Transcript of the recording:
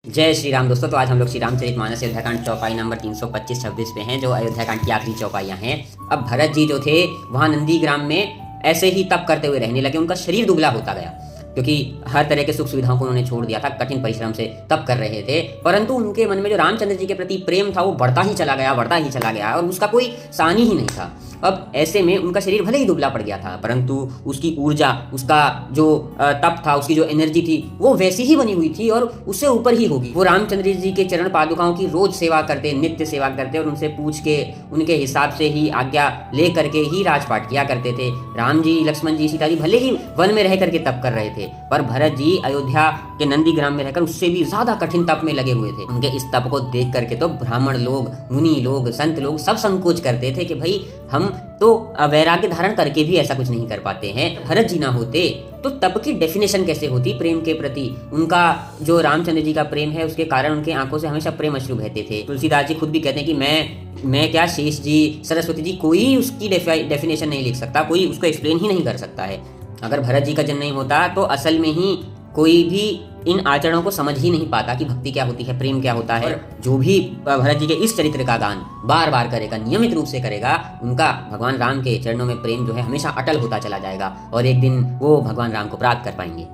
जय श्री राम दोस्तों। तो आज हम लोग श्री रामचरितमानस अयोध्याकांड चौपाई नंबर 325-26 पे हैं, जो अयोध्याकांड की आखिरी चौपाइयाँ हैं। अब भरत जी जो थे वहाँ नंदीग्राम में ऐसे ही तप करते हुए रहने लगे। उनका शरीर दुबला होता गया क्योंकि हर तरह के सुख सुविधाओं को उन्होंने छोड़ दिया था, कठिन परिश्रम से तप कर रहे थे। परंतु उनके मन में जो रामचंद्र जी के प्रति प्रेम था वो बढ़ता ही चला गया और उसका कोई सानी ही नहीं था। अब ऐसे में उनका शरीर भले ही दुबला पड़ गया था, परंतु उसकी ऊर्जा, उसका जो तप था, उसकी जो एनर्जी थी वो वैसी ही बनी हुई थी और उससे ऊपर ही होगी। वो रामचंद्र जी के चरण पादुकाओं की रोज सेवा करते, नित्य सेवा करते और उनसे पूछ के उनके हिसाब से ही आज्ञा ले करके ही राजपाट किया करते थे। राम जी, लक्ष्मण जी, सीता जी भले ही वन में रह करके तप कर रहे थे, पर भरत जी अयोध्या के नंदीग्राम में रहकर उससे भी ज्यादा कठिन तप में लगे हुए थे। उनके इस तप को देख करके तो ब्राह्मण लोग, मुनि लोग, संत लोग सब संकोच करते थे कि भाई हम तो वैराग्य धारण करके भी ऐसा कुछ नहीं कर पाते हैं। भरत जी ना होते तो तप की डेफिनेशन कैसे होती प्रेम के प्रति। उनका जो रामचंद्र जी का प्रेम है उसके कारण उनके आंखों से हमेशा प्रेम अश्रु बहते थे। तुलसीदास जी खुद भी कहते हैं कि मैं क्या, शेष जी, सरस्वती जी, कोई उसकी डेफिनेशन नहीं लिख सकता, कोई उसको एक्सप्लेन ही नहीं कर सकता है। अगर भरत जी का जन्म नहीं होता तो असल में ही कोई भी इन आचरणों को समझ ही नहीं पाता कि भक्ति क्या होती है, प्रेम क्या होता है। जो भी भरत जी के इस चरित्र का गान बार बार करेगा, नियमित रूप से करेगा, उनका भगवान राम के चरणों में प्रेम जो है हमेशा अटल होता चला जाएगा और एक दिन वो भगवान राम को प्राप्त कर पाएंगे।